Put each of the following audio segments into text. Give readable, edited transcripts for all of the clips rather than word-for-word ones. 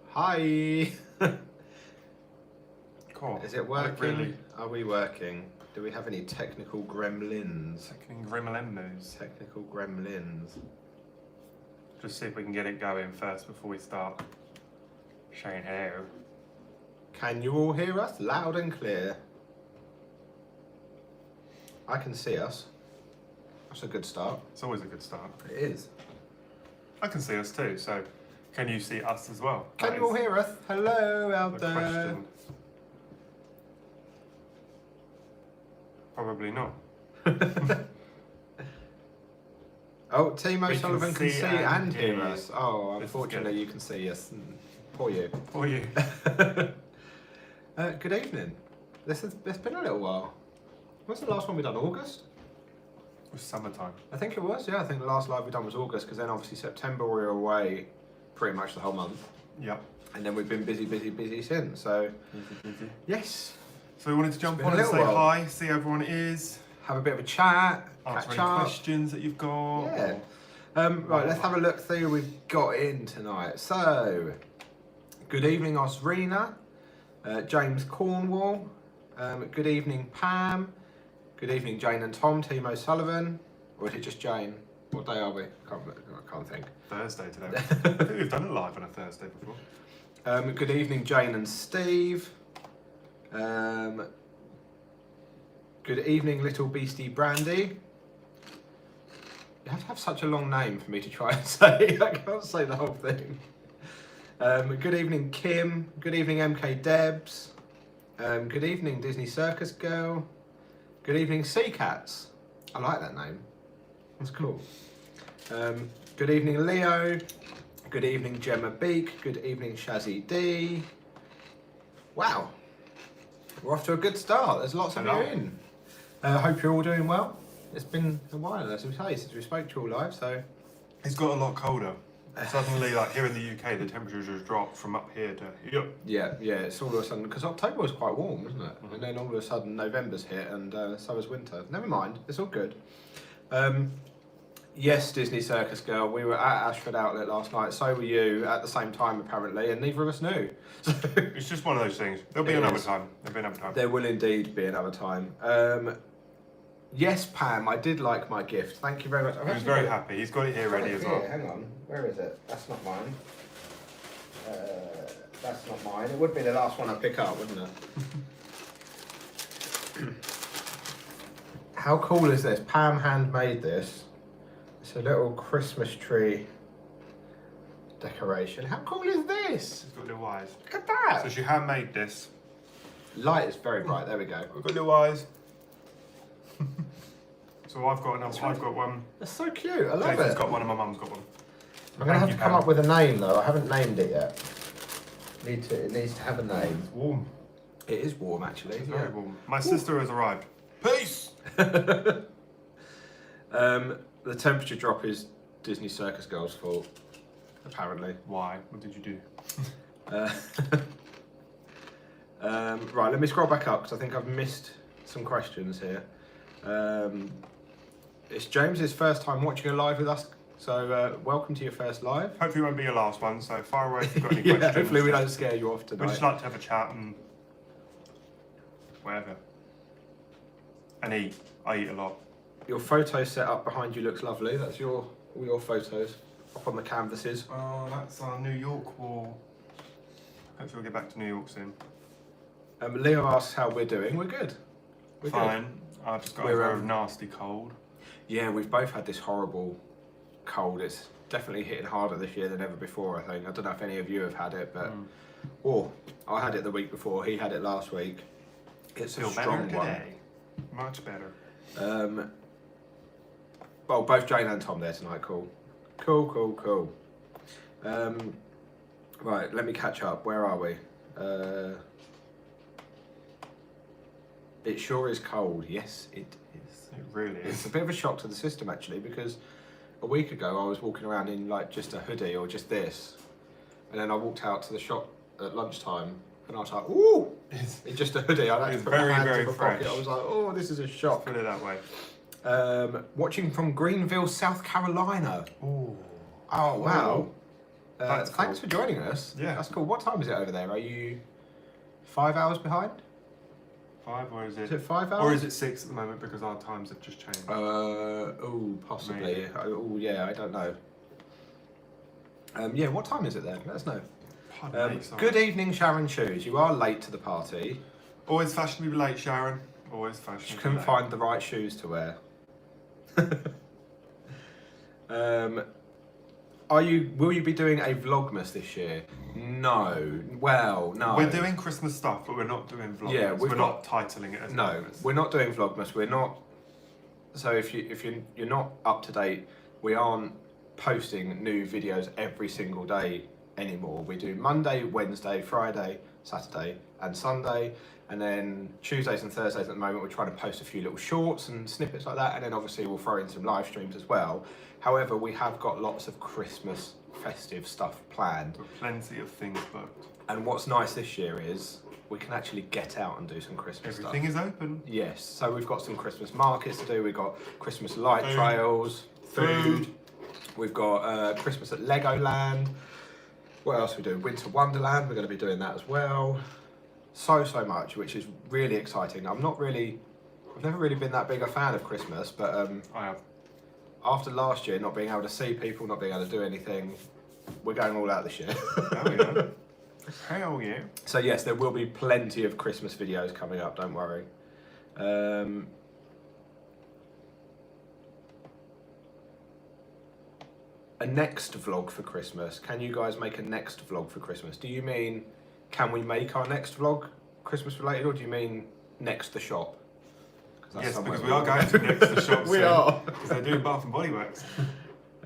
Hi. Cool. Is it working? Are we working? Do we have any technical gremlins? Technical gremlins. Just see if we can get it going first before we start showing hello. Can you all hear us loud and clear? I can see us. That's a good start. It's always a good start. It is. I can see us too, so can you see us as well? Can you all hear us? Hello out The there. question. Probably not. Oh, Timo We Sullivan can see and hear you. us. Oh, This is unfortunately you can see us. Poor you. Or you. Good evening. It's been a little while. When's the last one we done? August? It was summertime. I think it was, yeah. I think the last live we done was August, because then obviously September we were away pretty much the whole month. Yep. And then we've been busy since, so yes. So we wanted to jump been on a and little say while. hi, see how everyone is, Have a bit of a chat, answer catch any up. questions that you've got. Yeah. Right, let's have a look through who we've got in tonight. So, good evening Osrina, James Cornwall, good evening Pam, good evening Jane and Tom, Timo Sullivan, or is it just Jane? What day are we? I can't think. Thursday today. I think we've done it live on a Thursday before. Good evening Jane and Steve. Good evening Little Beastie Brandy. You have to have such a long name for me to try and say. I can't say the whole thing. Good evening Kim. Good evening MK Debs. Good evening Disney Circus Girl. Good evening Sea Cats. I like that name. That's cool. Good evening Leo. Good evening Gemma Beak. Good evening Shazzy D. Wow. We're off to a good start. There's lots of you in. Hope you're all doing well. It's been a while, as we say, since we spoke to you all live, so... It's got a lot colder. Suddenly, like here in the UK, the temperatures have dropped from up here to here. Yeah, it's all of a sudden, because October was quite warm, wasn't it? And then all of a sudden November's hit, and so is winter. Never mind, it's all good. Yes, Disney Circus Girl, we were at Ashford Outlet last night, so were you, at the same time apparently, and neither of us knew. It's just one of those things. There'll be another time. There'll be another time. There will indeed be another time. Yes, Pam, I did like my gift. Thank you very much. He was very happy. He's got it here ready as well. Hang on, where is it? That's not mine. That's not mine. It would be the last one I pick up, wouldn't it? How cool is this? Pam handmade this. It's a little Christmas tree decoration. How cool is this? It's got little eyes. Look at that. So she handmade this. Light is very bright. There we go. We've got little eyes. So I've got another. I've got one. That's so cute. I love Jason's it. got one and my mum's got one. I'm going to have to come up with a name though. I haven't named it yet. It needs to have a name. It's warm. It is warm actually. It's very warm. My sister has arrived. Peace! The temperature drop is Disney Circus Girl's fault, apparently. Why? What did you do? Right, let me scroll back up because I think I've missed some questions here. It's James's first time watching a live with us, so welcome to your first live. Hopefully it won't be your last one, so far away if you've got any Yeah, questions. hopefully we don't scare you off tonight. We'd just like to have a chat and whatever. And eat. I eat a lot. Your photo set up behind you looks lovely. That's all your photos up on the canvases. Oh, that's our New York wall. Hopefully we'll get back to New York soon. Leo asks how we're doing. We're good. We're Fine. good. I've just got We're, over a nasty cold. Yeah, we've both had this horrible cold. It's definitely hitting harder this year than ever before, I think. I don't know if any of you have had it, but... I had it the week before, he had it last week. It's a strong one. Today. Much better. Well, both Jane and Tom there tonight, cool. Cool. Right, let me catch up. Where are we? It sure is cold. Yes, it is. It really It's is. a bit of a shock to the system, actually, because a week ago I was walking around in like just a hoodie or just this, and then I walked out to the shop at lunchtime, and I was like, "Ooh, it's just a hoodie." I It's put my very, hands very in my fresh. pocket. I was like, "Oh, this is a shock." Put it that way. Watching from Greenville, South Carolina. Ooh. Oh wow. That's thanks cool. for joining us. Yeah. That's cool. What time is it over there? Are you 5 hours behind? 5 or is Is it? it 5 hours? Or is it 6 at the moment because our times have just changed? Possibly. Maybe. Oh, yeah, I don't know. Yeah, what time is it then? Let us know. Pardon me, sorry. Good evening, Sharon Shoes. You are late to the party. Always fashionably late, Sharon. Always Just fashionably couldn't late. find the right shoes to wear. Will you be doing a Vlogmas this year? No. Well, no. We're doing Christmas stuff, but we're not doing vlogs. Yeah, we're not titling it as No, Vlogmas. we're not doing Vlogmas. We're not. So if you're not up to date, we aren't posting new videos every single day anymore. We do Monday, Wednesday, Friday, Saturday, and Sunday, and then Tuesdays and Thursdays at the moment we're trying to post a few little shorts and snippets like that, and then obviously we'll throw in some live streams as well. However, we have got lots of Christmas festive stuff planned. With plenty of things booked. And what's nice this year is we can actually get out and do some Christmas stuff. Everything is open. Yes, so we've got some Christmas markets to do, we've got Christmas light Food. trails, food, we've got Christmas at Legoland, what else we do? Winter Wonderland, we're going to be doing that as well. So much, which is really exciting. I've never really been that big a fan of Christmas, but I have. after last year, not being able to see people, not being able to do anything, we're going all out this year. Oh yeah. Hell yeah. So yes, there will be plenty of Christmas videos coming up, don't worry. A next vlog for Christmas. Can you guys make a next vlog for Christmas? Do you mean, can we make our next vlog Christmas related, or do you mean next the shop? Yes, because we are going to next the shop We soon, are. because they're doing Bath and Body Works.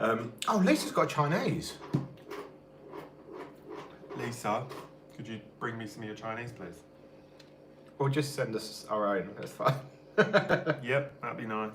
Oh, Lisa's got Chinese. Lisa, could you bring me some of your Chinese, please? Or just send us our own, that's fine. Yep, that'd be nice.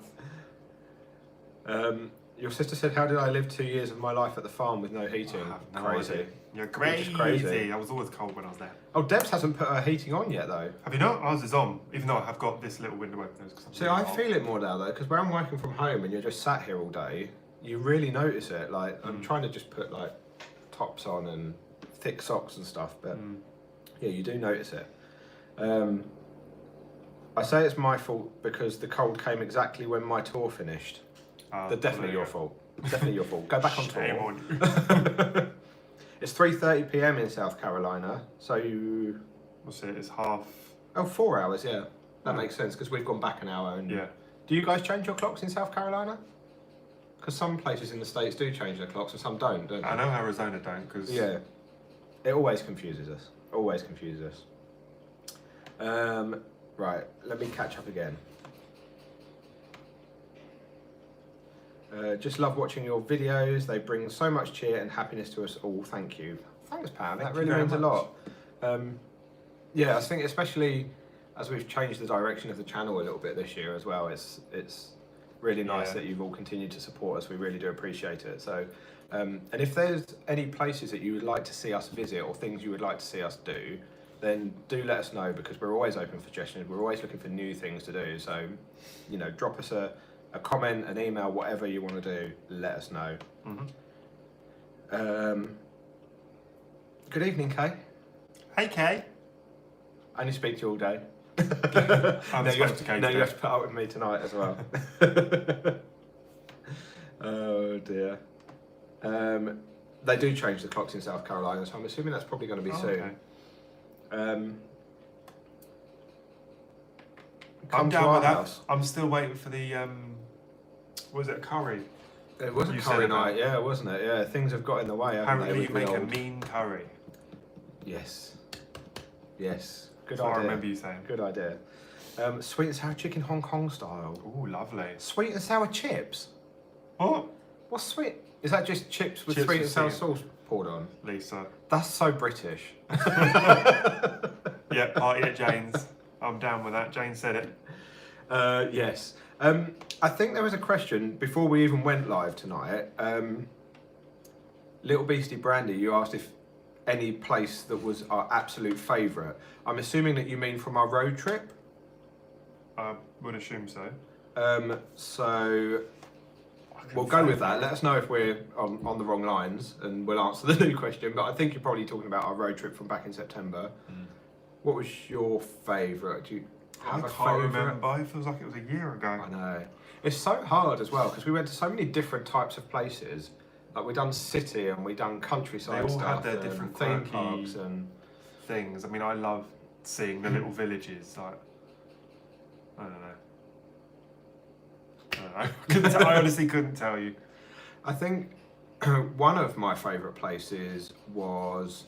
Your sister said, how did I live 2 years of my life at the farm with no heating? I have no Crazy. idea. You're Which crazy. is crazy. I was always cold when I was there. Oh, Debs hasn't put her heating on yet though. Have you not? Ours is on, even though I have got this little window open. See, I feel it more now though, because when I'm working from home and you're just sat here all day, you really notice it. Like, I'm trying to just put like tops on and thick socks and stuff, but yeah, you do notice it. I say it's my fault because the cold came exactly when my tour finished. They're definitely your fault. Definitely your fault. Go back on Shame tour. on you. It's 3:30 p.m. in South Carolina, so you... What's it? It's half. Oh, 4 hours, yeah. That makes sense, because we've gone back an hour. And Yeah. Do you guys change your clocks in South Carolina? Because some places in the States do change their clocks and some don't they? I know Arizona don't, because. Yeah. It always confuses us. Always confuses us. Right, let me catch up again. Just love watching your videos. They bring so much cheer and happiness to us all. Thank you. Thanks, Pam. That Thank you really very means a much. lot. Yeah, I think especially as we've changed the direction of the channel a little bit this year as well, it's really nice Yeah. that you've all continued to support us. We really do appreciate it. So, and if there's any places that you would like to see us visit or things you would like to see us do, then do let us know, because we're always open for suggestions. We're always looking for new things to do. So, you know, drop us a comment, an email, whatever you want to do, let us know. Good evening, Kay. Hey, Kay. I only speak to you all day. I'm now you supposed to Kay now you today. have to put up with me tonight as well. Oh dear. They do change the clocks in South Carolina, so I'm assuming that's probably going to be soon. Okay. Come I'm to down our with that. house. I'm still waiting for the what was it, curry? It was a You curry said about- night, yeah, wasn't it? Yeah, things have got in the way, haven't Apparently they? you with make the a old- mean curry. Yes. Yes. Good That's what I idea. remember you saying. Good idea. Sweet and sour chicken Hong Kong style. Ooh, lovely. Sweet and sour chips? What? What's sweet? Is that just chips with Chips sweet with and sour sweet. sauce poured on? Lisa. That's so British. Yeah, party at Jane's. I'm down with that. Jane said it. Yes. I think there was a question before we even went live tonight. Little Beastie Brandy, you asked if any place that was our absolute favourite. I'm assuming that you mean from our road trip. I would assume so. So we'll go with that. Let us know if we're on the wrong lines, and we'll answer the new question. But I think you're probably talking about our road trip from back in September. What was your favourite? Do you have I a can't favourite? remember. It feels like it was a year ago. I know. It's so hard as well because we went to so many different types of places. Like we done city and we done countryside They all stuff. had their and different theme quirky parks and things. I mean, I love seeing the little villages. Like, I don't know. I honestly couldn't tell you. I think one of my favourite places was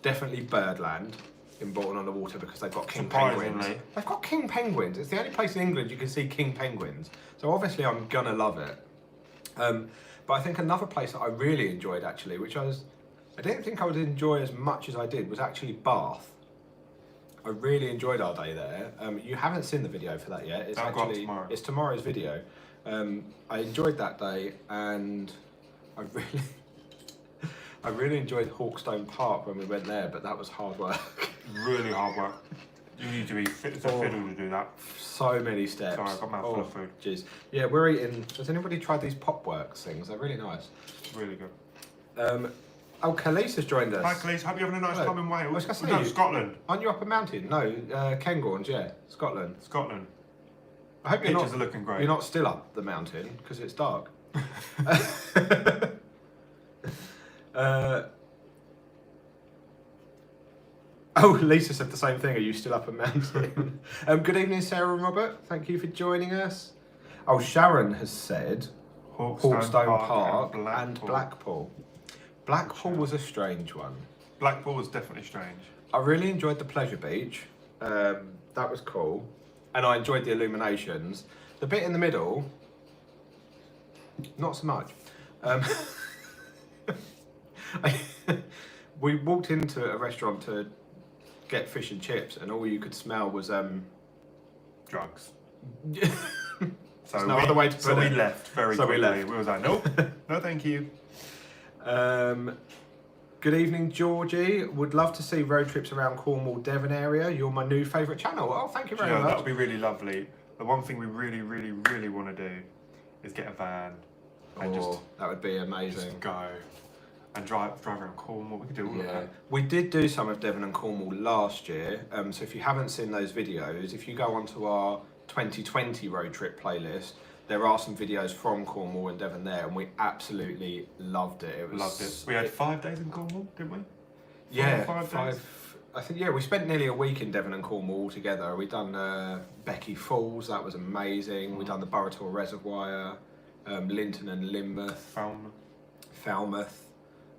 definitely Birdland in Bolton on the Water because they've got king penguins. Surprisingly. They've got king penguins. It's the only place in England you can see king penguins. So obviously I'm gonna love it. But I think another place that I really enjoyed actually, which I didn't think I would enjoy as much as I did, was actually Bath. I really enjoyed our day there. You haven't seen the video for that yet. It's I've got actually tomorrow. It's tomorrow's video. I enjoyed that day, and I really enjoyed Hawkstone Park when we went there, but that was hard work. Really hard work. You need to be fit as a fiddle to do that. So many steps. Sorry, I got my mouth full of food. Jeez. Yeah, we're eating. Has anybody tried these Popworks things? They're really nice. Really good. Khalees has joined us. Hi, Cleese. Hope you're having a nice time in Wales. I was gonna say No, you- Scotland. Aren't you up a mountain? No, Cairngorms, yeah, Scotland. Scotland. I hope you're Pictures not. are looking great. You're not still up the mountain because it's dark. Oh, Lisa said the same thing. Are you still up a mountain? Good evening, Sarah and Robert. Thank you for joining us. Oh, Sharon has said Hawkstone Park and Blackpool. Blackpool was a strange one. Blackpool was definitely strange. I really enjoyed the Pleasure Beach. That was cool. And I enjoyed the illuminations. The bit in the middle, not so much. We walked into a restaurant to get fish and chips, and all you could smell was Drugs. There's no other way to put it. we left very So we quickly. left. We was like, nope, no thank you. Good evening, Georgie. Would love to see road trips around Cornwall, Devon area. You're my new favourite channel. Oh, thank you very That much. would be really lovely. The one thing we really, really, really want to do is get a van and That would be amazing. just go and drive around Cornwall. We could do all of that. We did do some of Devon and Cornwall last year. So if you haven't seen those videos, if you go onto our 2020 road trip playlist, there are some videos from Cornwall and Devon there, and we absolutely loved it. It was Loved it. We had 5 days in Cornwall, didn't we? Yeah, 5 days? I think we spent nearly a week in Devon and Cornwall together. We done Becky Falls, that was amazing. We done the Burrator Reservoir, Linton and Lynmouth, Falmouth,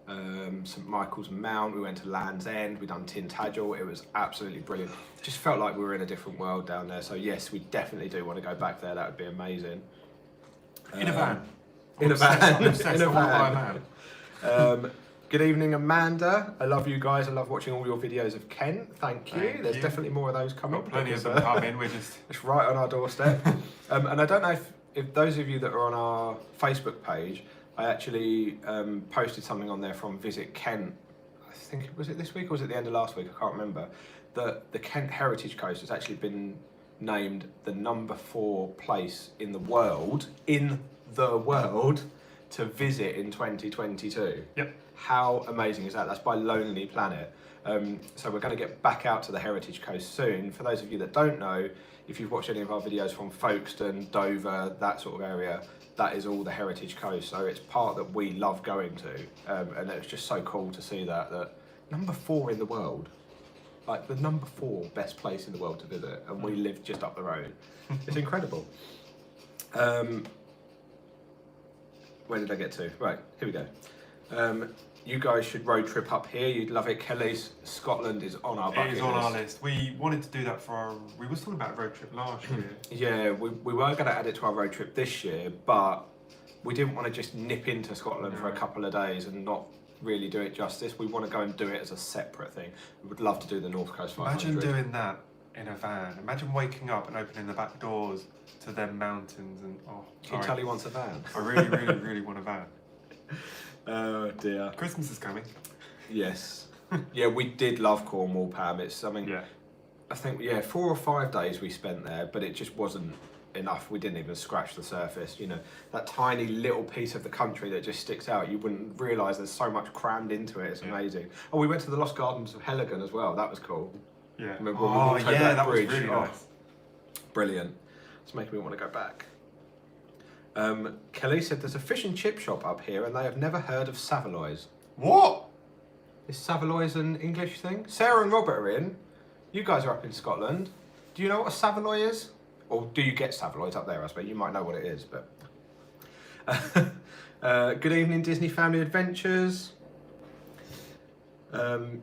St Michael's Mount. We went to Land's End. We done Tintagel. It was absolutely brilliant. Just felt like we were in a different world down there. So yes, we definitely do want to go back there. That would be amazing. In a van. In a van. Obsessed. In a I wanna buy van. van. Good evening, Amanda. I love you guys. I love watching all your videos of Kent. Thank you. Thank There's you. definitely more of those coming. Got plenty of because, them coming. We're just it's right on our doorstep. And I don't know if those of you that are on our Facebook page, I actually posted something on there from Visit Kent. I think, was it this week or was it the end of last week? I can't remember. The Kent Heritage Coast has actually been named the number 4 place in the world, to visit in 2022. Yep. How amazing is that? That's by Lonely Planet. So we're going to get back out to the Heritage Coast soon. For those of you that don't know, if you've watched any of our videos from Folkestone, Dover, that sort of area, that is all the Heritage Coast. So it's part that we love going to. And it's just so cool to see that number 4 in the world, like the number 4 best place in the world to visit, and we live just up the road. It's incredible. Where did I get to? Right, here we go. You guys should road trip up here. You'd love it. Kelly's Scotland is on our bucket It is on our list. We wanted to do that for our... We was talking about a road trip last year. Yeah, we were going to add it to our road trip this year, but we didn't want to just nip into Scotland for a couple of days and not really do it justice. We want to go and do it as a separate thing. We would love to do the North Coast 500. Imagine doing that in a van. Imagine waking up and opening the back doors to them mountains and... Oh, Can you tell he wants a van? I really, really, really want a van. Oh dear. Christmas is coming. Yes. Yeah, we did love Cornwall, Pam. It's something... Yeah. I think, 4 or 5 days we spent there, but it just wasn't enough. We didn't even scratch the surface. You know, that tiny little piece of the country that just sticks out. You wouldn't realise there's so much crammed into it. It's amazing. Oh, we went to the Lost Gardens of Heligan as well. That was cool. Yeah. Remember when we walked over that was bridge? really nice. Brilliant. It's making me want to go back. Kelly said there's a fish and chip shop up here and they have never heard of Savaloys. What? Is Savaloys an English thing? Sarah and Robert are in. You guys are up in Scotland. Do you know what a Savaloy is? Or do you get Savaloys up there, I suppose? You might know what it is, but... good evening, Disney Family Adventures.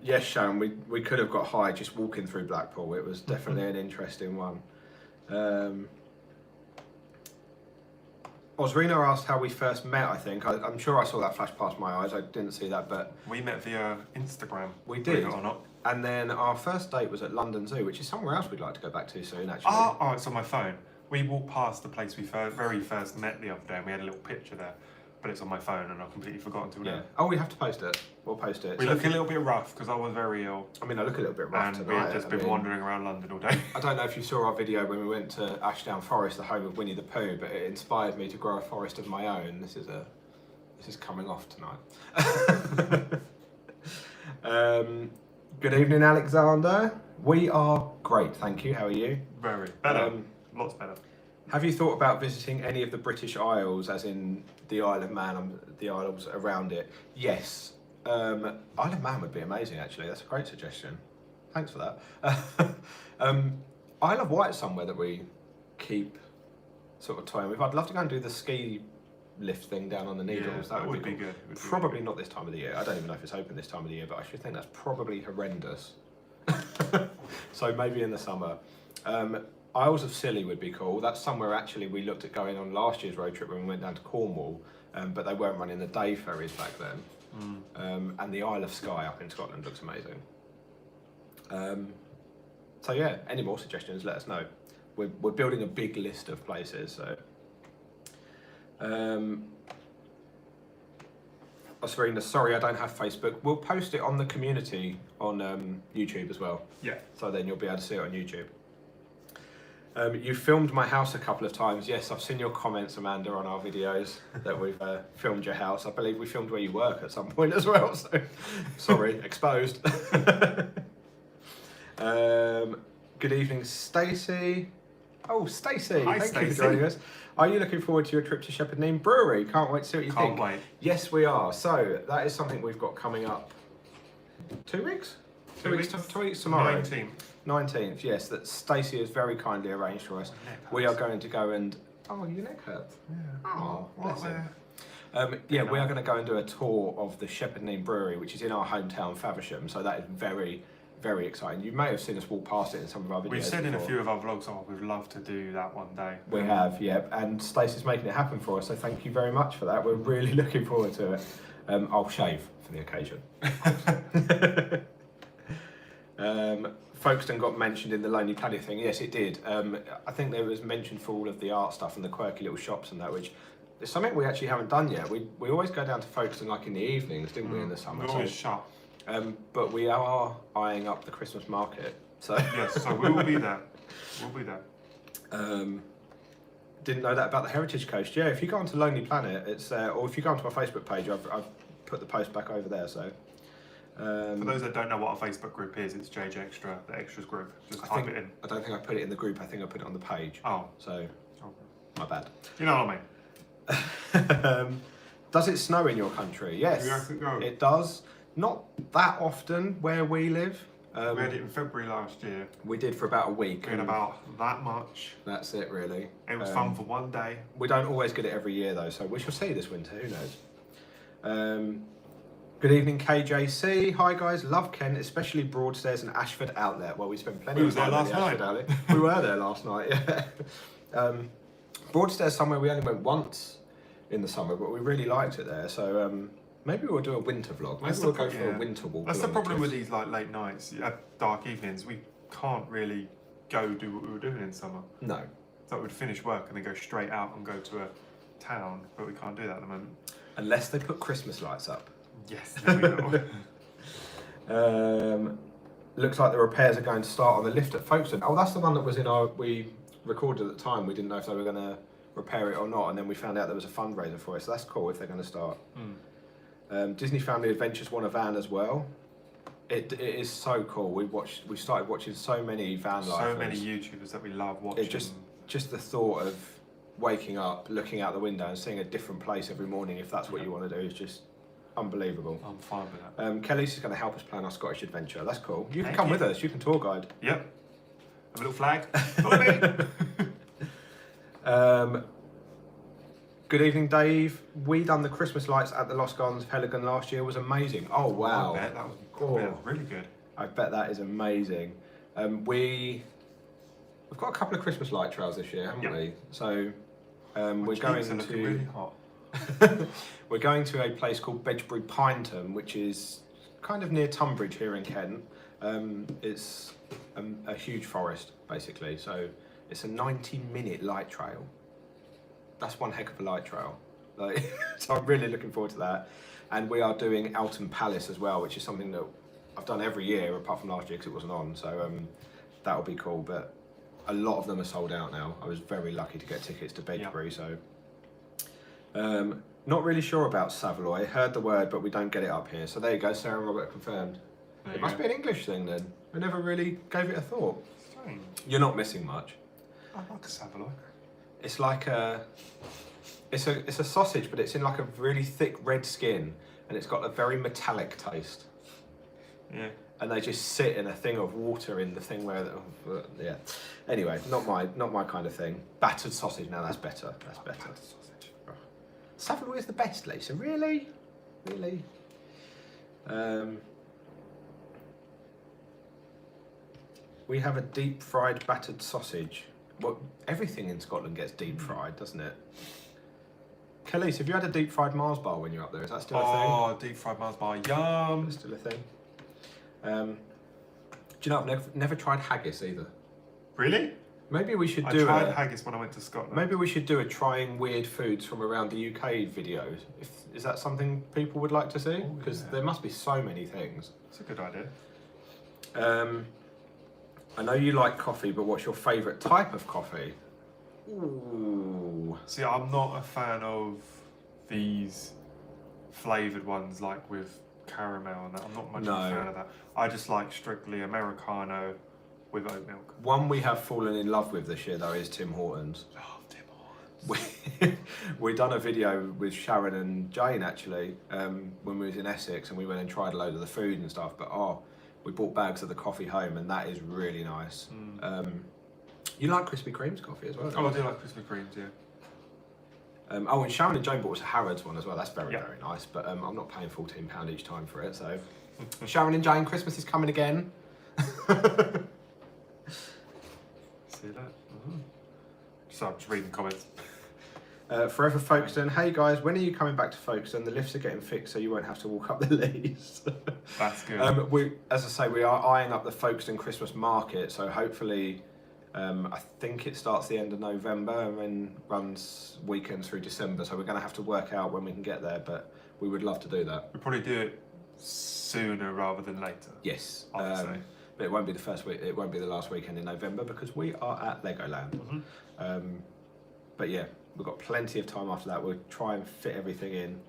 Yes, Sharon, we could have got high just walking through Blackpool. It was definitely an interesting one. Osrina asked how we first met, I think. I'm sure I saw that flash past my eyes. I didn't see that, but... We met via Instagram. We did. Believe it or not. And then our first date was at London Zoo, which is somewhere else we'd like to go back to soon, actually. Oh, it's on my phone. We walked past the place we very first met the other day and we had a little picture there. But it's on my phone and I've completely forgotten to Yeah. Oh, we have to post it. We'll post it. We look a little bit rough because I was very ill. I mean, I look a little bit rough and tonight. we've just been wandering around London all day. I don't know if you saw our video when we went to Ashdown Forest, the home of Winnie the Pooh, but it inspired me to grow a forest of my own. This is coming off tonight. Good evening, Alexander. We are great, thank you. How are you? Very. Better. Lots better. Have you thought about visiting any of the British Isles, as in the Isle of Man and the isles around it? Yes. Isle of Man would be amazing, actually. That's a great suggestion. Thanks for that. Isle of Wight's somewhere that we keep sort of toying with. I'd love to go and do the ski lift thing down on the Needles. Yeah, that would be good. Probably not this time of the year. I don't even know if it's open this time of the year, but I should think that's probably horrendous. So maybe in the summer. Isles of Scilly would be cool. That's somewhere actually we looked at going on last year's road trip when we went down to Cornwall, but they weren't running the day ferries back then. And the Isle of Skye up in Scotland looks amazing. So yeah, any more suggestions, let us know. We're building a big list of places, so. Serena, sorry I don't have Facebook. We'll post it on the community on YouTube as well. Yeah. So then you'll be able to see it on YouTube. You filmed my house a couple of times. Yes, I've seen your comments, Amanda, on our videos that we've filmed your house. I believe we filmed where you work at some point as well, so sorry, exposed. Good evening, Stacey. Oh, Stacey, thank you for joining us. Are you looking forward to your trip to Shepherd Neame Brewery? Can't wait to see what you think. Can't wait. Yes, we are. So that is something we've got coming up. 2 weeks? 2 weeks tomorrow. 19th, yes, that Stacey has very kindly arranged for us. We are going to go and... Oh, your neck hurts. Yeah. Oh, bless him. Yeah, we are going to go and do a tour of the Shepherd Neame Brewery, which is in our hometown, Faversham. So that is very, very exciting. You may have seen us walk past it in some of our videos. We've said in a few of our vlogs, oh, we'd love to do that one day. We have, yeah. And Stacey's making it happen for us, so thank you very much for that. We're really looking forward to it. I'll shave for the occasion. Folkestone got mentioned in the Lonely Planet thing. Yes, it did. I think there was mention for all of the art stuff and the quirky little shops and that, which is something we actually haven't done yet. We always go down to Folkestone like in the evenings, didn't we, in the summer? We're always shut. But we are eyeing up the Christmas market. So yes, so we will be there. We'll be there. Didn't know that about the Heritage Coast. Yeah, if you go onto Lonely Planet, it's or if you go onto our Facebook page, I've put the post back over there. So. For those that don't know what our Facebook group is, it's JJ Extra, the Extras group. Just type it in. I don't think I put it in the group. I think I put it on the page. Oh. So, my bad. You know what I mean? Does it snow in your country? Yes, it does. Not that often where we live. We had it in February last year. We did for about a week. We had about that much. That's it, really. It was fun for one day. We don't always get it every year, though, so we shall see this winter. Who knows? Good evening, KJC. Hi, guys. Love Kent, especially Broadstairs and Ashford Outlet. Well, we spent plenty of time at the Ashford Outlet. We were there last night, yeah. Broadstairs somewhere we only went once in the summer, but we really liked it there. So maybe we'll do a winter vlog. Maybe we'll go for a winter walk. That's the problem with these like late nights, dark evenings. We can't really go do what we were doing in summer. No. So we'd finish work and then go straight out and go to a town, but we can't do that at the moment. Unless they put Christmas lights up. Yes, there we go. Looks like the repairs are going to start on the lift at Folkestone. Oh, that's the one that was in our... We recorded at the time, we didn't know if they were going to repair it or not, and then we found out there was a fundraiser for it, so that's cool if they're going to start. Disney Family Adventures won a van as well. It is so cool. We started watching so many van lifers. So many YouTubers that we love watching. It just the thought of waking up, looking out the window and seeing a different place every morning, if that's what you want to do, is just unbelievable. I'm fine with that. Kelly's just going to help us plan our Scottish adventure. That's cool. You can come with us. You can tour guide. Yep. Have a little flag. Follow me. Good evening, Dave. We done the Christmas lights at the Lost Gardens Pelican last year. It was amazing. Oh wow! I bet that was really good. I bet that is amazing. We've got a couple of Christmas light trails this year, haven't we? So we're going to really hot. we're going to a place called Bedgebury Pineham, which is kind of near Tunbridge here in Kent. It's a huge forest basically. So it's a 90-minute light trail. That's one heck of a light trail. So I'm really looking forward to that. And we are doing Alton Palace as well, which is something that I've done every year apart from last year because it wasn't on. So that'll be cool. But a lot of them are sold out now. I was very lucky to get tickets to Bedgebury. So not really sure about Savoy. Heard the word, but we don't get it up here. So there you go. Sarah and Robert confirmed. It must be an English thing then. I never really gave it a thought. Strange. You're not missing much. I like a Savoy. It's like it's a sausage, but it's in like a really thick red skin, and it's got a very metallic taste. Yeah. And they just sit in a thing of water in the thing where, yeah. Anyway, not my kind of thing. Battered sausage. Now that's better. That's better. Battered sausage. Savoy is the best, Lisa. Really, really. We have a deep fried battered sausage. Well, everything in Scotland gets deep fried, doesn't it? Khalees, have you had a deep fried Mars bar when you're up there? Is that still a thing? Oh, deep fried Mars bar, yum! It's still a thing. Do you know, I've never tried haggis either. Really? Maybe we should I do tried haggis when I went to Scotland. Maybe we should do a trying weird foods from around the UK video. Is that something people would like to see? Because there must be so many things. It's a good idea. I know you like coffee, but what's your favourite type of coffee? Ooh. See, I'm not a fan of these flavoured ones like with caramel and that. I'm not much of a fan of that. I just like strictly Americano with oat milk. One we have fallen in love with this year though is Tim Hortons. Oh, Tim Hortons. We done a video with Sharon and Jane actually when we was in Essex, and we went and tried a load of the food and stuff, but we bought bags of the coffee home, and that is really nice. You like Krispy Kreme's coffee as well, don't Oh, you? I do like Krispy Kremes, yeah. And Sharon and Jane bought us a Harrods one as well. That's very nice, but I'm not paying £14 each time for it, so... Sharon and Jane, Christmas is coming again. See that? So I'm just reading comments. Forever Folkestone, hey guys, when are you coming back to Folkestone? The lifts are getting fixed so you won't have to walk up the leads. That's good. As I say, we are eyeing up the Folkestone Christmas market, so hopefully, I think it starts the end of November and then runs weekends through December, so we're going to have to work out when we can get there, but we would love to do that. We'll probably do it sooner rather than later. Yes, obviously. but it won't be the first week. It won't be the last weekend in November because we are at Legoland. But yeah, we've got plenty of time after that. We'll try and fit everything in.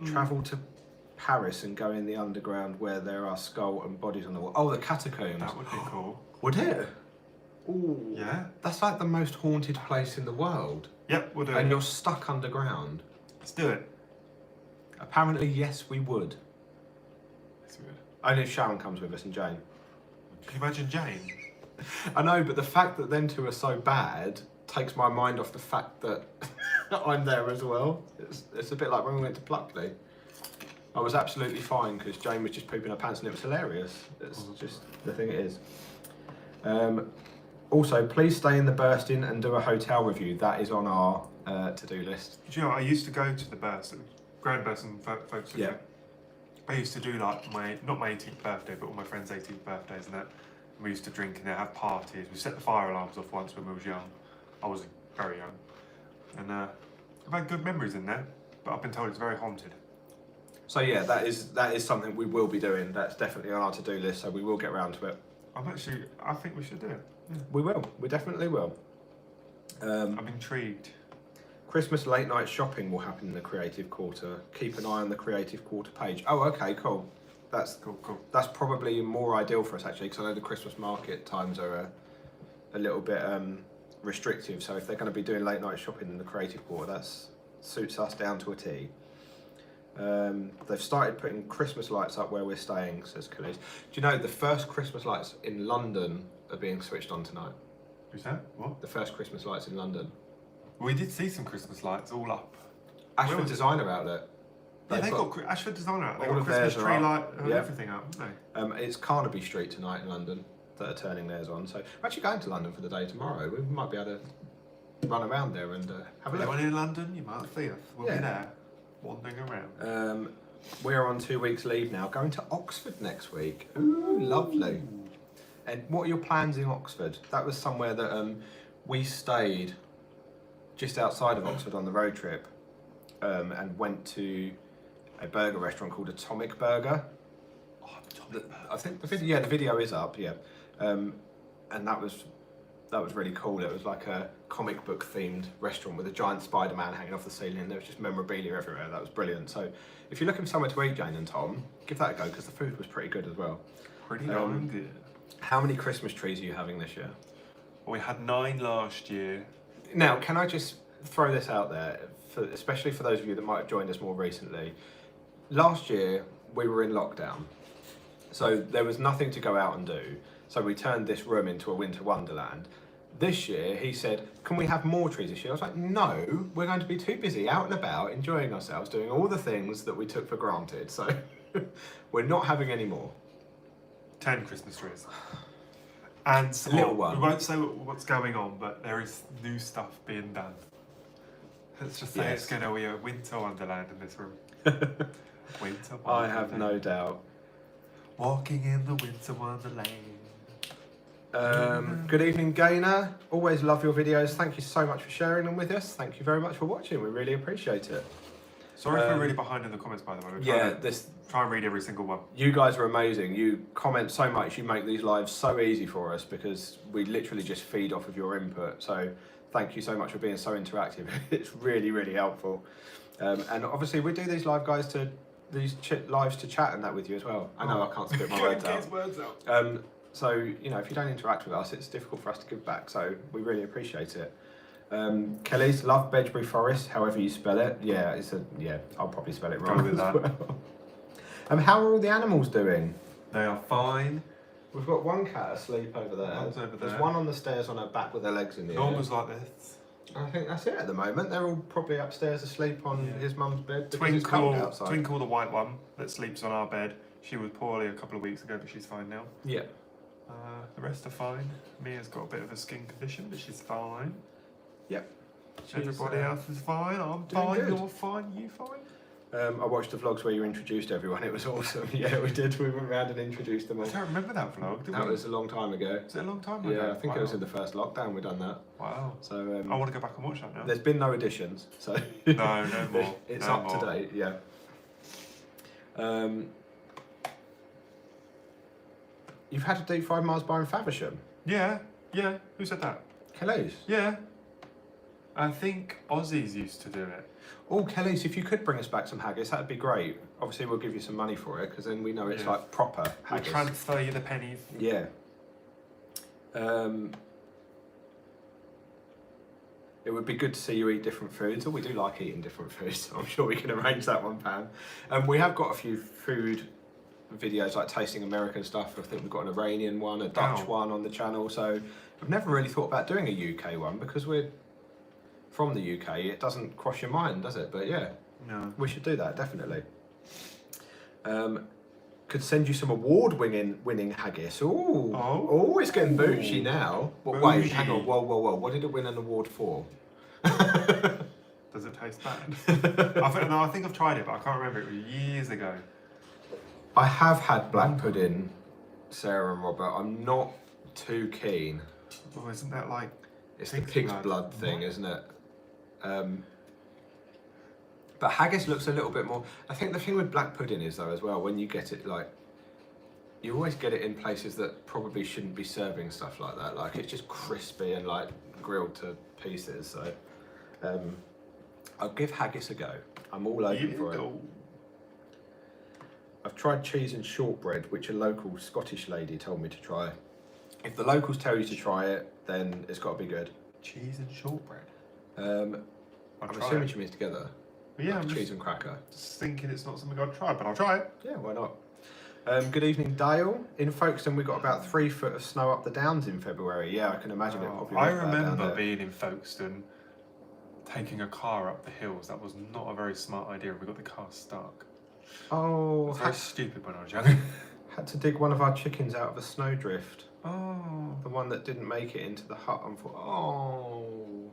Travel to Paris and go in the underground where there are skull and bodies on the wall. Oh, the catacombs. That would be cool. Would it? Ooh. Yeah. That's like the most haunted place in the world. Yep, we'll do it. And you're stuck underground. Let's do it. Apparently, yes, we would. Yes, we would. Only if Sharon comes with us and Jane. Can you imagine Jane? I know, but the fact that them two are so bad takes my mind off the fact that I'm there as well. It's a bit like when we went to Pluckley. I was absolutely fine because Jane was just pooping her pants and it was hilarious. It's just the thing it is. Also, please stay in the Bursting and do a hotel review. That is on our to-do list. Do you know, I used to go to the Bursting, Grand Bursting folks. Yeah. I used to do like not my 18th birthday, but all my friends' 18th birthdays and that. We used to drink in there, have parties. We set the fire alarms off once when we was young. I was very young. And I've had good memories in there, but I've been told it's very haunted. So yeah, that is something we will be doing. That's definitely on our to-do list. So we will get around to it. I think we should do it. Yeah. We will. We definitely will. I'm intrigued. Christmas late night shopping will happen in the Creative Quarter. Keep an eye on the Creative Quarter page. Oh, okay, cool. That's Cool. That's probably more ideal for us actually, because I know the Christmas market times are a little bit restrictive. So if they're going to be doing late night shopping in the Creative Quarter, that suits us down to a T. They've started putting Christmas lights up where we're staying, says Khalees. Do you know the first Christmas lights in London are being switched on tonight? Who's that? What? The first Christmas lights in London. We did see some Christmas lights all up. Ashford Designer Outlet. Yeah, they've got Ashford Designer out. They've all got of Christmas theirs are tree up. light and Yeah. everything up, haven't they? It's Carnaby Street tonight in London that are turning theirs on. So we're actually going to London for the day tomorrow. We might be able to run around there and have a look. Anyone in London, you might see us. We'll be Yeah. there, wandering around. We're on 2 weeks leave now, going to Oxford next week. Ooh, lovely. And what are your plans in Oxford? That was somewhere that we stayed just outside of Oxford on the road trip and went to a burger restaurant called Atomic Burger. Oh, I think the video is up, yeah. And that was really cool. It was like a comic book themed restaurant with a giant Spider-Man hanging off the ceiling. There was just memorabilia everywhere. That was brilliant. So if you're looking for somewhere to eat, Jane and Tom, give that a go because the food was pretty good as well. Pretty darn good. How many Christmas trees are you having this year? Well, we had 9 last year. Now, can I just throw this out there, especially for those of you that might have joined us more recently? Last year, we were in lockdown, so there was nothing to go out and do. So we turned this room into a winter wonderland. This year, he said, can we have more trees this year? I was like, no, we're going to be too busy out and about, enjoying ourselves, doing all the things that we took for granted. So we're not having any more. 10 Christmas trees. And A little one. We won't say what's going on, but there is new stuff being done. Let's just say Yes. it's going to be a winter wonderland in this room. Winter wonderland. I have no doubt. Walking in the winter wonderland. Good evening, Gaynor. Always love your videos. Thank you so much for sharing them with us. Thank you very much for watching. We really appreciate it. Sorry if we're really behind in the comments, by the way. Try and read every single one. You guys are amazing. You comment so much. You make these lives so easy for us because we literally just feed off of your input. So thank you so much for being so interactive. It's really, really helpful. And obviously we do these live lives to chat and that with you as well. I know I can't spit my words out. So, you know, if you don't interact with us, it's difficult for us to give back. So we really appreciate it. Kelly's love Bedbury Forest, however you spell it. Yeah, I'll probably spell it wrong. Go with that. Well. How are all the animals doing? They are fine. We've got one cat asleep over there. One's over there. There's one on the stairs on her back with her legs in the air. Norman's like this. I think that's it at the moment. They're all probably upstairs asleep on his mum's bed because it's cold outside. Twinkle, the white one that sleeps on our bed. She was poorly a couple of weeks ago, but she's fine now. Yeah. The rest are fine. Mia's got a bit of a skin condition, but she's fine. Yep. Everybody else is fine. I'm doing fine. good. You're fine. You fine? I watched the vlogs where you introduced everyone. It was awesome. Yeah, we did. We went around and introduced them all. I don't remember that vlog. Did That we? was a long time ago. Was it a long time ago? Yeah, I think it was in the first lockdown we done that. Wow. So I want to go back and watch that now. there's been no additions, so No more. it's No up more. to date. Yeah. You've had a deep fried Mars bar in Faversham. Yeah. Who said that? Kelly's. Yeah. I think Aussies used to do it. Oh, Kelly's, if you could bring us back some haggis, that'd be great. Obviously, we'll give you some money for it because then we know it's Yeah. like proper We'll haggis. transfer you the pennies. Yeah. It would be good to see you eat different foods. We do like eating different foods, so I'm sure we can arrange that one, Pam. We have got a few food videos like tasting American stuff. I think we've got an Iranian one, a Dutch one on the channel. So I've never really thought about doing a UK one because we're from the UK. It doesn't cross your mind, does it? But yeah, No. we should do that, definitely. Could send you some award-winning haggis. Ooh. Oh. It's getting bougie now. But wait, hang on. Whoa. What did it win an award for? Does it taste bad? I think I've tried it, but I can't remember. It was years ago. I have had black pudding, Sarah and Robert. I'm not too keen. Oh, isn't that like It's the pig's blood thing, isn't it? But haggis looks a little bit more. I think the thing with black pudding is though as well, when you get it you always get it in places that probably shouldn't be serving stuff like that. Like it's just crispy and like grilled to pieces. So I'll give haggis a go. I'm all open for it. I've tried cheese and shortbread, which a local Scottish lady told me to try. If the locals tell you to try it, then it's got to be good. Cheese and shortbread. I'm assuming she means together. Yeah, like cheese and cracker. Just thinking it's not something I'd try, but I'll try it. Yeah, why not? Good evening, Dale. In Folkestone, we got about 3 foot of snow up the downs in February. Yeah, I can imagine it probably. I remember being in Folkestone, taking a car up the hills. That was not a very smart idea. We got the car stuck. Oh, it was very stupid when I was young. Had to dig one of our chickens out of a snowdrift. Oh, the one that didn't make it into the hut. Oh,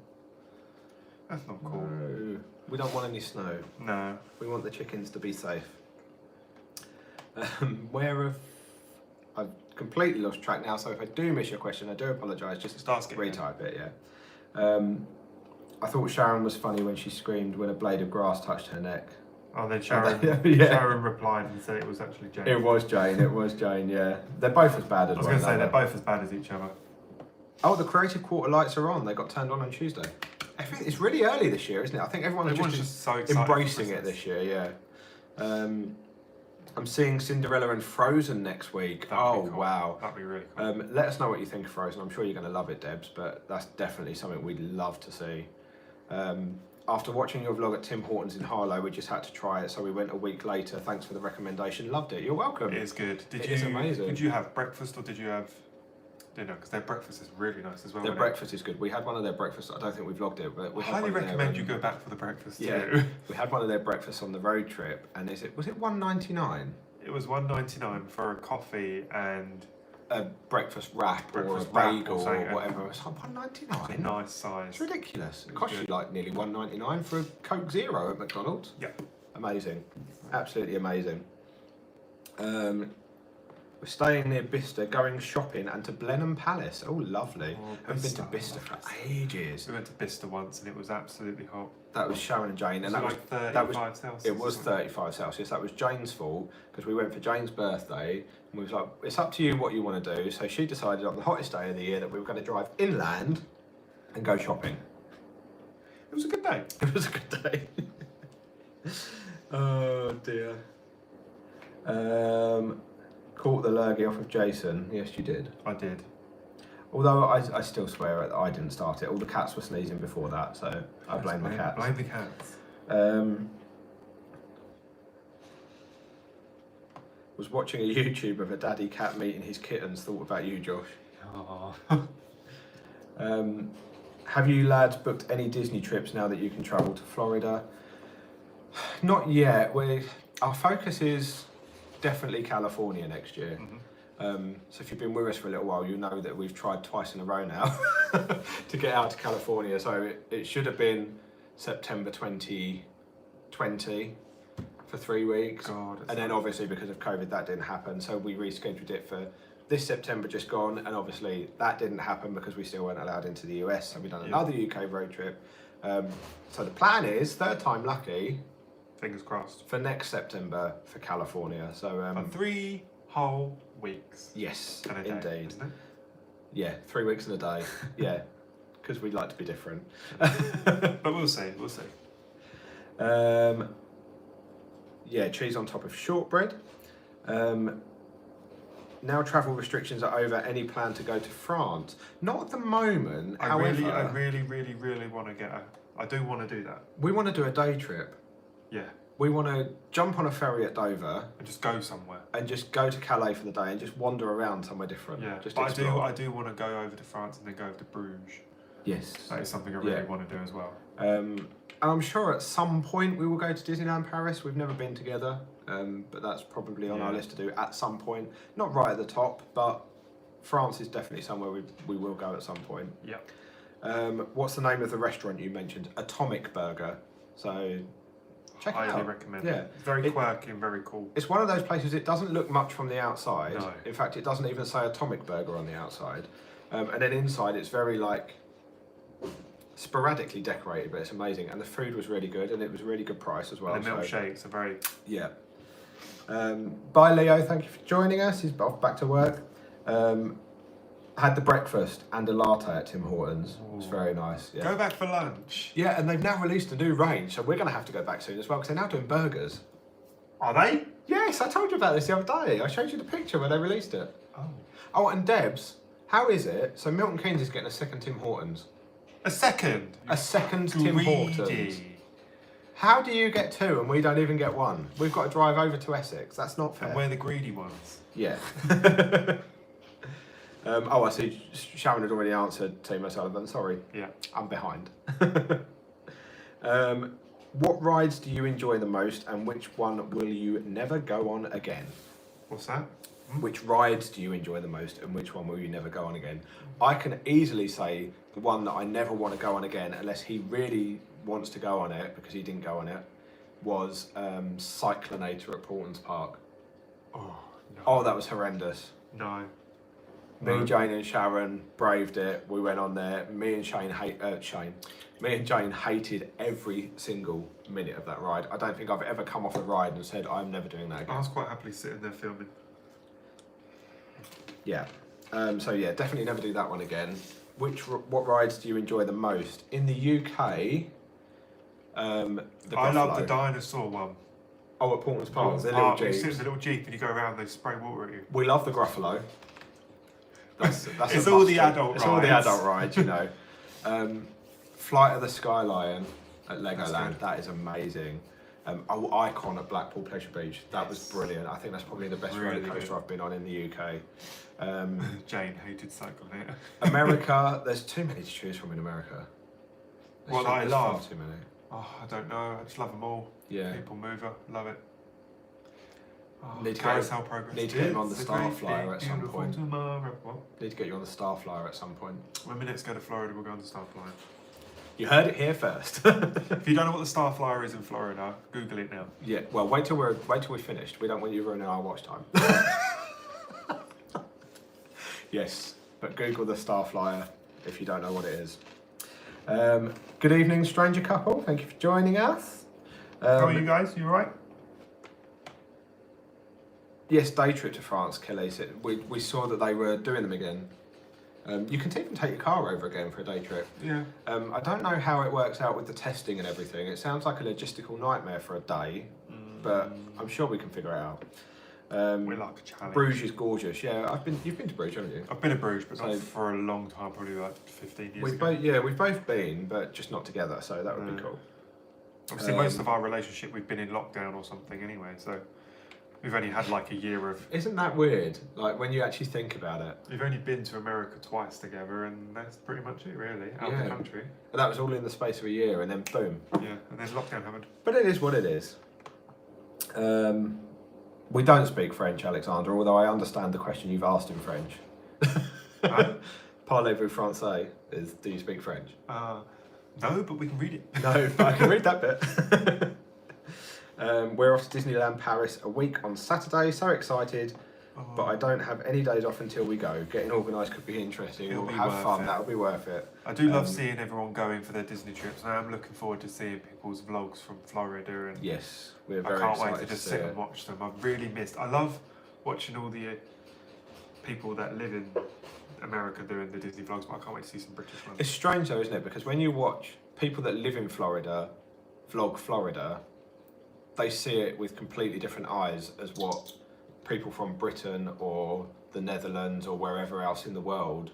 that's not cool. No. We don't want any snow. No, we want the chickens to be safe. I've completely lost track now, so if I do miss your question, I do apologise. Just retype it, yeah. I thought Sharon was funny when she screamed when a blade of grass touched her neck. Oh, then Sharon replied and said it was actually Jane. It was Jane, yeah. They're both as bad as I was going to say, they're both as bad as each other. Oh, the Creative Quarter lights are on. They got turned on Tuesday. I think it's really early this year, isn't it? I think everyone's just so excited embracing it this year, yeah. I'm seeing Cinderella and Frozen next week. That'd be cool. Wow. That'd be really cool. Let us know what you think of Frozen. I'm sure you're going to love it, Debs, but that's definitely something we'd love to see. After watching your vlog at Tim Hortons in Harlow, we just had to try it, so we went a week later. Thanks for the recommendation. Loved it. You're welcome. It is good. It's amazing. Did you have breakfast or did you have dinner? Because their breakfast is really nice as well. Their breakfast is good. We had one of their breakfasts. I don't think we vlogged it, but we highly recommend you go back for the breakfast too. We had one of their breakfasts on the road trip, and was it $1.99? It was $1.99 for a coffee and a breakfast wrap or a bagel or whatever. It's like $1.99. Nice size. It's ridiculous. It costs you like nearly $1.99 for a Coke Zero at McDonald's. Yeah. Amazing. Absolutely amazing. We're staying near Bicester, going shopping and to Blenheim Palace. Oh, lovely. Haven't been to Bicester for ages. We went to Bicester once and it was absolutely hot. That was Sharon and Jane, and that was 35 Celsius. It was 35 Celsius. That was Jane's fault because we went for Jane's birthday and we was like, it's up to you what you want to do. So she decided on the hottest day of the year that we were going to drive inland and go shopping. It was a good day. It was a good day. Oh dear. Caught the lurgy off of Jason. Yes, you did. I did. Although I still swear that I didn't start it. All the cats were sneezing before that, so I blame the cats. Blame the cats. Was watching a YouTube of a daddy cat meeting his kittens. Thought about you, Josh. Have you lads booked any Disney trips now that you can travel to Florida? Not yet. Our focus is definitely California next year. Mm-hmm. So if you've been with us for a little while, you know that we've tried twice in a row now to get out to California. So it should have been September 2020 for 3 weeks. God, and then obviously because of COVID that didn't happen. So we rescheduled it for this September just gone. And obviously that didn't happen because we still weren't allowed into the US. So we've done another UK road trip. So the plan is, third time lucky, fingers crossed, for next September for California. So for 3 whole weeks. Yes, and a day, indeed. Isn't it? Yeah, 3 weeks and a day. Yeah, because we'd like to be different. But we'll see. We'll see. Yeah, cheese on top of shortbread. Now travel restrictions are over. Any plan to go to France? Not at the moment. I really want to get I do want to do that. We want to do a day trip. Yeah. We want to jump on a ferry at Dover and just go somewhere. And just go to Calais for the day and just wander around somewhere different. Yeah. Just but I do want to go over to France and then go over to Bruges. Yes. That is something I really want to do as well. And I'm sure at some point we will go to Disneyland Paris. We've never been together, but that's probably on our list to do at some point. Not right at the top, but France is definitely somewhere we will go at some point. Yeah. What's the name of the restaurant you mentioned? Atomic Burger. So check it out. Highly recommend it. It's very quirky and very cool. It's one of those places, it doesn't look much from the outside. No. In fact, it doesn't even say Atomic Burger on the outside. And then inside it's very like sporadically decorated, but it's amazing. And the food was really good, and it was a really good price as well. And the milkshakes are very... Yeah. Bye, Leo. Thank you for joining us. He's off back to work. Had the breakfast and a latte at Tim Hortons. It was very nice. Yeah. Go back for lunch. Yeah, and they've now released a new range, so we're going to have to go back soon as well, because they're now doing burgers. Are they? Yes, I told you about this the other day. I showed you the picture when they released it. Oh. Oh, and Debs, how is it? So Milton Keynes is getting a second Tim Hortons. A second? A second Tim Hortons. How do you get two and we don't even get one? We've got to drive over to Essex. That's not fair. And we're the greedy ones. Yeah. I see Sharon had already answered Timo Sullivan. Sorry. Yeah. I'm behind. What rides do you enjoy the most and which one will you never go on again? What's that? Which rides do you enjoy the most and which one will you never go on again? I can easily say the one that I never want to go on again unless he really wants to go on it, because he didn't go on it, was Cyclonator at Portland's Park. Oh, no. Oh, that was horrendous. No. Me, Jane and Sharon braved it. We went on there. Me and Jane hated every single minute of that ride. I don't think I've ever come off a ride and said, I'm never doing that again. I was quite happily sitting there filming. Yeah. So yeah, definitely never do that one again. What rides do you enjoy the most? In the UK, I love the dinosaur one. Oh, at Portland's Park, the little You jeeps. sit in the little jeep and you go around, they spray water at you. We love the Gruffalo. That's It's all the adult rides. It's all the adult rides, you know. Flight of the Sky Lion at Legoland, that is amazing. Icon at Blackpool Pleasure Beach, that was brilliant. I think that's probably the best roller coaster I've been on in the UK. Jane hated Cyclonator. America, there's too many to choose from in America. Well, I there's love. far too many. Oh, I don't know. I just love them all. Yeah. People mover, love it. Oh, Need to carousel progress. need to get him on the It's a Star great Flyer big at some beautiful point. tomorrow. What? Need to get you on the Star Flyer at some point. When we next go to Florida, we'll go on the Star Flyer. You heard it here first. If you don't know what the Star Flyer is in Florida, Google it now. Yeah, well, wait till we're finished. We don't want you ruining our watch time. Yes, but Google the Star Flyer if you don't know what it is. Good evening, stranger couple. Thank you for joining us. How are you guys? You alright? Yes, day trip to France, Kelly. We saw that they were doing them again. You can even take your car over again for a day trip. Yeah. I don't know how it works out with the testing and everything. It sounds like a logistical nightmare for a day, but I'm sure we can figure it out. We like a challenge. Bruges is gorgeous. Yeah, you've been to Bruges, haven't you? I've been to Bruges, but not for a long time, probably like 15 years ago. We've both been, but just not together, so that would be cool. Obviously, most of our relationship, we've been in lockdown or something anyway, so we've only had like a year of... Isn't that weird? Like, when you actually think about it. We've only been to America twice together, and that's pretty much it, really, out of the country. And that was all in the space of a year, and then boom. Yeah, and then lockdown happened. But it is what it is. We don't speak French, Alexander, although I understand the question you've asked in French. Parlez-vous français is, do you speak French? No, but we can read it. No, but I can read that bit. We're off to Disneyland Paris a week on Saturday, so excited, but I don't have any days off until we go. Getting organised could be interesting. We'll have fun, that'll be worth it. I do love seeing everyone going for their Disney trips, and I'm looking forward to seeing people's vlogs from Florida. And yes, we're very excited. I excited can't wait to just sit and watch them. I've really missed. I love watching all the people that live in America doing the Disney vlogs, but I can't wait to see some British ones. It's strange though, isn't it? Because when you watch people that live in Florida vlog Florida, they see it with completely different eyes as what people from Britain or the Netherlands or wherever else in the world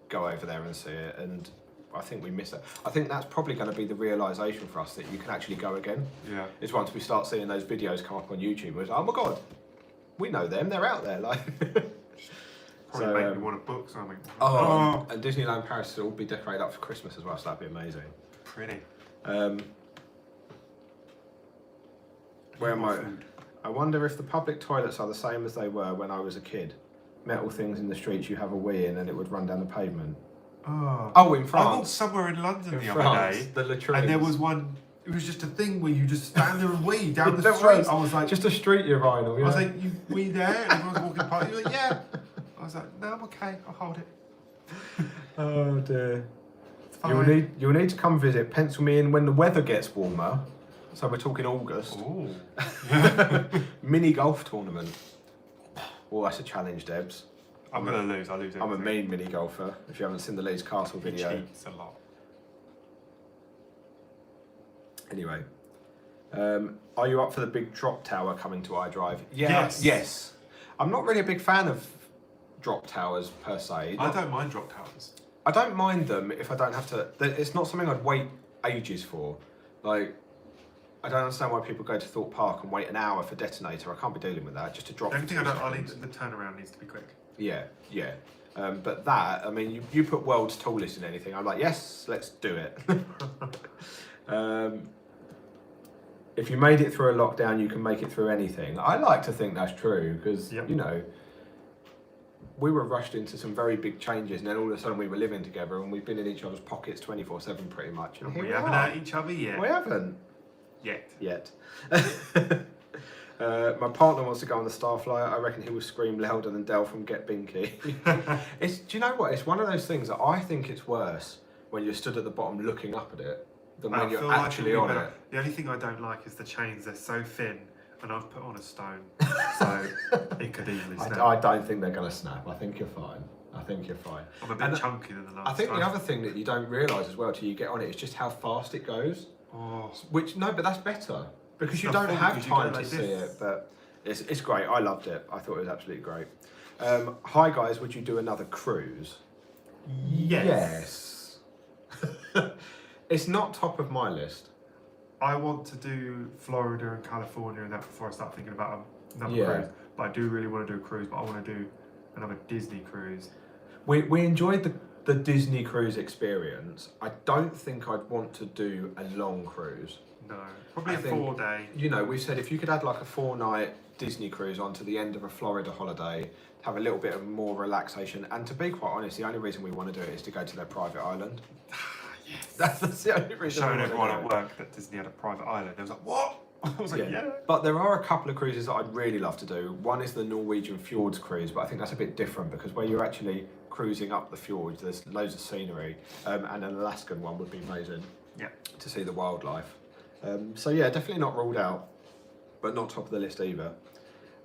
go over there and see it, and I think we miss that. I think that's probably going to be the realisation for us, that you can actually go again. Yeah. Is once we start seeing those videos come up on YouTube, it's oh my god, we know them, they're out there. Like, probably make me want to book something. And Disneyland Paris will all be decorated up for Christmas as well, so that'd be amazing. Pretty. Where am I? I wonder if the public toilets are the same as they were when I was a kid. Metal things in the streets you have a wee in and it would run down the pavement. Oh, in France. I walked somewhere in London the France, other day, the latrines. and there was one. It was just a thing where you just stand there and wee down the There street. was. I was like, just a street urinal. I was like, you wee there? And everyone's walking past. You're like, yeah. I was like, no, I'm okay. I'll hold it. Oh dear. fine. You'll need to come visit. Pencil me in when the weather gets warmer. So we're talking August. Ooh. Mini golf tournament. Oh, that's a challenge, Debs. I'm going to lose. I lose everything. I'm a mean mini golfer, if you haven't seen the Leeds Castle He video. cheats a lot. Anyway. Are you up for the big drop tower coming to iDrive? Yeah, Yes. Yes. I'm not really a big fan of drop towers per se. I don't mind drop towers. I don't mind them if I don't have to. It's not something I'd wait ages for. Like, I don't understand why people go to Thorpe Park and wait an hour for detonator. I can't be dealing with that. Just to drop. The only thing I need, seconds. the turnaround needs to be quick. Yeah, yeah. But that, I mean, you put world's tallest in anything. I'm like, yes, let's do it. If you made it through a lockdown, you can make it through anything. I like to think that's true because, you know, we were rushed into some very big changes and then all of a sudden we were living together and we've been in each other's pockets 24/7 pretty much. And we haven't hurt each other yet. We haven't. Yet. My partner wants to go on the Starflyer. I reckon he will scream louder than Dell from Get Binky. Do you know what? It's one of those things that I think it's worse when you're stood at the bottom looking up at it than when you're actually on it. The only thing I don't like is the chains. They're so thin, and I've put on a stone, so it could easily snap. I don't think they're going to snap. I think you're fine. I'm a bit chunkier than the last I think time. the other thing that you don't realise as well till you get on it is just how fast it goes. Oh. But that's better because It's you not don't fun have because you time go to like see this. it. But it's great. I loved it. I thought it was absolutely great. Hi guys, would you do another cruise? Yes. It's not top of my list. I want to do Florida and California and that before I start thinking about another Yeah. cruise. But I do really want to do a cruise, but I want to do another Disney cruise. We enjoyed the Disney cruise experience. I don't think I'd want to do a long cruise. No, probably I a think, 4-day. You know, we said if you could add like a 4-night Disney cruise onto the end of a Florida holiday, have a little bit of more relaxation. And to be quite honest, the only reason we want to do it is to go to their private island. Yes. That's the only reason. Showing we everyone want at to work that Disney had a private island. They was like, what? I was like, yeah. But there are a couple of cruises that I'd really love to do. One is the Norwegian Fjords cruise, but I think that's a bit different because where you're actually cruising up the fjords, there's loads of scenery, and an Alaskan one would be amazing. Yeah. To see the wildlife. So yeah, definitely not ruled out, but not top of the list either.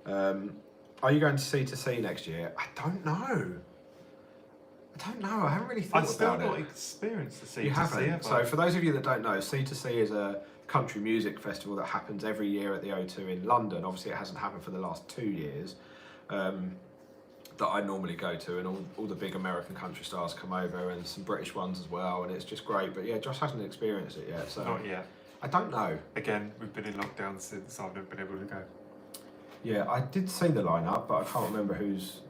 Are you going to sea next year? I don't know. I haven't really thought I've still about not it. experienced the sea You to haven't. sea, have So I? for those of you that don't know, Sea to Sea is a country music festival that happens every year at the O2 in London. Obviously, it hasn't happened for the last 2 years. That I normally go to, and all the big American country stars come over, and some British ones as well, and it's just great. But yeah, Josh hasn't experienced it yet, so Not yet. I don't know. Again, we've been in lockdown since I've never been able to go. Yeah, I did see the lineup, but I can't remember who's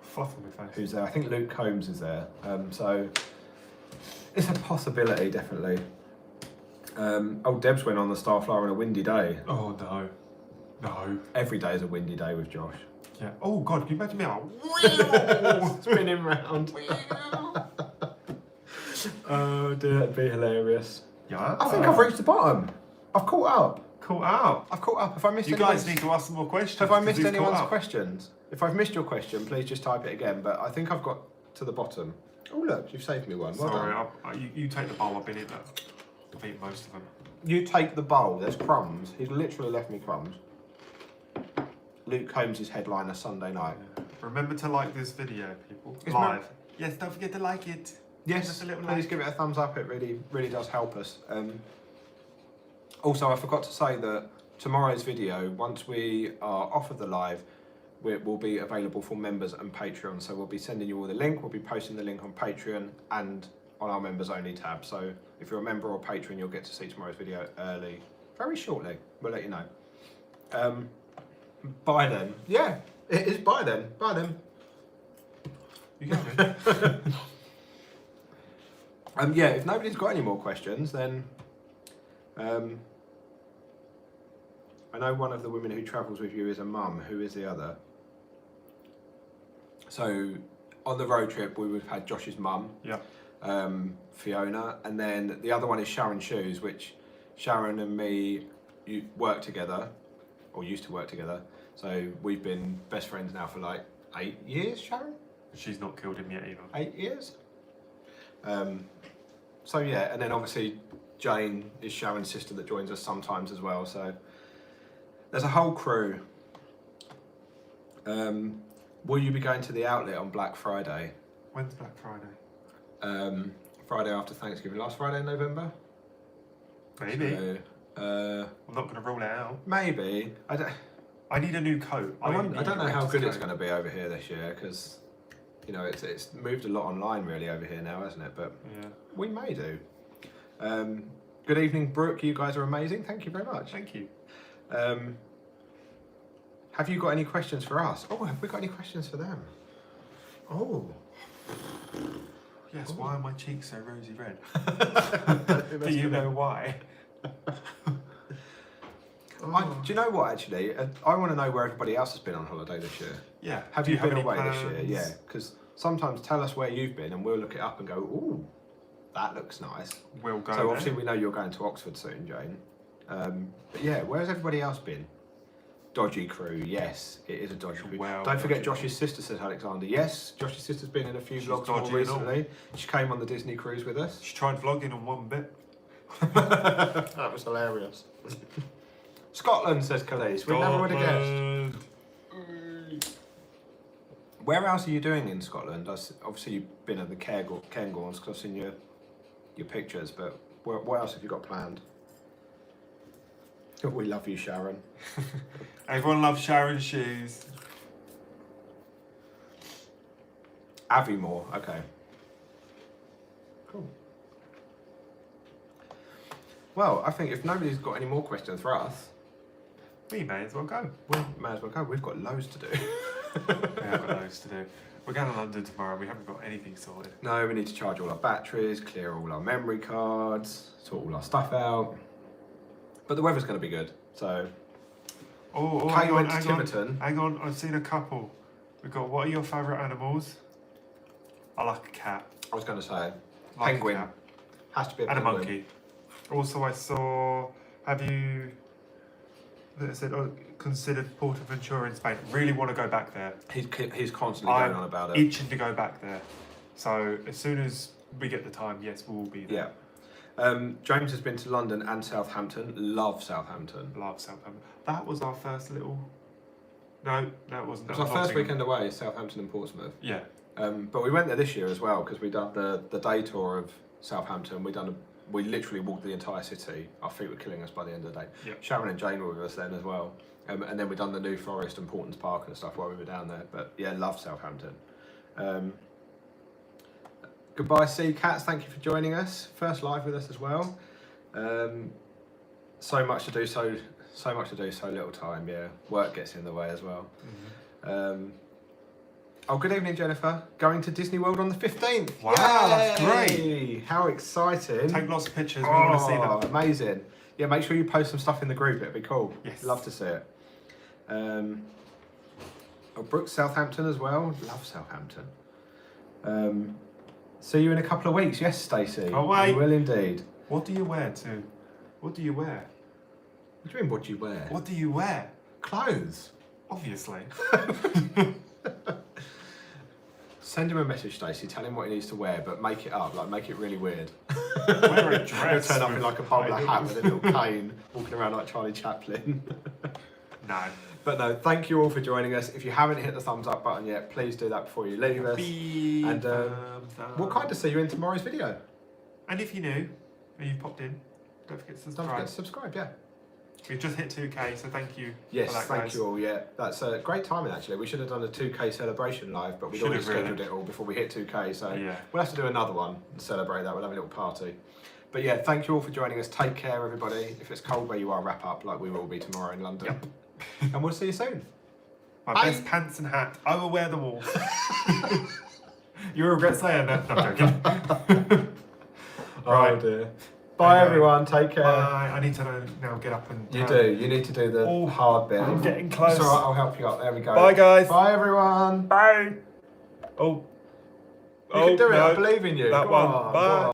Fluff on my face. there. I think Luke Combs is there, so it's a possibility, definitely. Old Debs went on the Starflyer on a windy day. Oh no. No. Every day is a windy day with Josh. Yeah. Oh god, can you imagine me like Spinning round. Oh dear, that'd be hilarious. Yeah. I think I've reached the bottom. I've caught up. Caught out. I've caught up. Have I missed You anyone's... guys need to ask some more questions. Have I 'cause missed you've anyone's caught up. questions? If I've missed your question, please just type it again. But I think I've got to the bottom. Oh look, you've saved me one. Well Sorry, done. you take the bowl. I've been in that. I've eaten most of them. You take the bowl. There's crumbs. He's literally left me crumbs. Luke Combs' headliner Sunday night. Remember to like this video, people. It's Live. Yes, don't forget to like it. Yes, Just a little please like. give it a thumbs up. It really does help us. Also, I forgot to say that tomorrow's video, once we are off of the live, will be available for members and Patreon. So we'll be sending you all the link. We'll be posting the link on Patreon and on our members only tab. So if you're a member or Patreon, you'll get to see tomorrow's video early, very shortly. We'll let you know. By then. Yeah, it is by then. By then. You got me. Yeah, if nobody's got any more questions, then I know one of the women who travels with you is a mum. Who is the other? So on the road trip, we would have had Josh's mum, Yeah. Fiona, and then the other one is Sharon Shoes, which Sharon and me work together, or used to work together. So we've been best friends now for like 8 years, Sharon? She's not killed him yet either. 8 years? So yeah, and then obviously Jane is Sharon's sister that joins us sometimes as well. So there's a whole crew. Will you be going to the outlet on Black Friday? When's Black Friday? Friday after Thanksgiving. Last Friday in November? Maybe. So, I'm not going to rule it out. maybe. I need a new coat. I don't know how good it's coat. going to be over here this year because, you know, it's moved a lot online really over here now, hasn't it? But Yeah. we may do. Good evening, Brooke. You guys are amazing. Thank you very much. Thank you. Have you got any questions for us? Oh, have we got any questions for them? Oh. Yes, Ooh. why are my cheeks so rosy red? Do you know why? Do you know what, actually? I want to know where everybody else has been on holiday this year. Yeah. Have Do you have been any away this year? plans? Yeah, because sometimes tell us where you've been and we'll look it up and go, ooh, that looks nice. We'll go So there. obviously we know you're going to Oxford soon, Jane. But yeah, where's everybody else been? Dodgy crew, yes, it is a dodgy crew. Well, Don't forget dodgy. Josh's sister, says Alexander. Yes, Josh's sister's been in a few She's vlogs more dodgy and all. recently. She came on the Disney cruise with us. She tried vlogging on one bit. That was hilarious. Scotland, says Khalees. We never would have guessed. Where else are you doing in Scotland? Obviously, you've been at the Cairngorms because I've seen your pictures, but what else have you got planned? Oh, we love you, Sharon. Everyone loves Sharon's shoes. Aviemore, okay. Cool. Well, I think if nobody's got any more questions for us, We may as well go. we may as well go. We've got loads to do. We have got loads to do. We're going to London tomorrow. We haven't got anything sorted. No, we need to charge all our batteries, clear all our memory cards, sort all our stuff out. But the weather's going to be good, so. Oh, Kate hang went on, to hang on, Tiverton. hang on. I've seen a couple. We've got, what are your favourite animals? I like a cat. I was going to say, Like penguin. A cat. Has to be a And a penguin. monkey. Also, I saw, have you, that said, considered Portaventura in Spain? Really want to go back there. He's constantly going on about it. Itching to go back there. So as soon as we get the time, yes, we'll be there. Yeah. James has been to London and Southampton. Love Southampton. Love Southampton. That was our first little. No, that wasn't. It was that our was first Nottingham. weekend away, Southampton and Portsmouth. Yeah. But we went there this year as well because we done the day tour of Southampton. We literally walked the entire city. Our feet were killing us by the end of the day. Yep. Sharon and Jane were with us then as well. And then we done the New Forest and Portons Park and stuff while we were down there. But yeah, love Southampton. Goodbye, Sea Cats. Thank you for joining us. First live with us as well. So much to do, so little time. Yeah, work gets in the way as well. Mm-hmm. Oh, good evening, Jennifer. Going to Disney World on the 15th. Wow, that's great. Yay! How exciting. Take lots of pictures. We want to see them. Amazing. Yeah, make sure you post some stuff in the group. It'd be cool. Yes. Love to see it. Brooks, Southampton as well. Love Southampton. See you in a couple of weeks. Yes, Stacey. Oh, wait. We will indeed. What do you wear too? What do you wear? What do you mean, what do you wear? What do you wear? Clothes. Obviously. Send him a message, Stacey. Tell him what he needs to wear, but make it up. Like, make it really weird. Wear a dress. He'll turn up in with like a bowler high hat heels. with a little cane, walking around like Charlie Chaplin. No. But no, thank you all for joining us. If you haven't hit the thumbs up button yet, please do that before you leave us. And we'll kind of see you in tomorrow's video. And if you're new and you've popped in, don't forget to Don't subscribe. forget to subscribe, yeah. We've just hit 2K, so thank you Yes, for that, thank guys. you all, yeah. That's a great timing actually. We should have done a 2K celebration live, but we'd Should already have, really. scheduled it all before we hit 2K, so Yeah. we'll have to do another one and celebrate that. We'll have a little party. But yeah, thank you all for joining us. Take care, everybody. If it's cold where you are, wrap up like we will be tomorrow in London. Yep. And we'll see you soon. My Bye. best pants and hat. I will wear them all. You'll regret saying that. No, I'm joking. Oh dear. Bye Okay. everyone, take care. Bye. I need to now get up and. You do, you need to do the Oh, hard bit. I'm getting close. It's alright, I'll help you up. There we go. Bye, guys. Bye everyone. Bye. Oh. You can do it, no. I believe in you. That Go one. on, Bye. go on.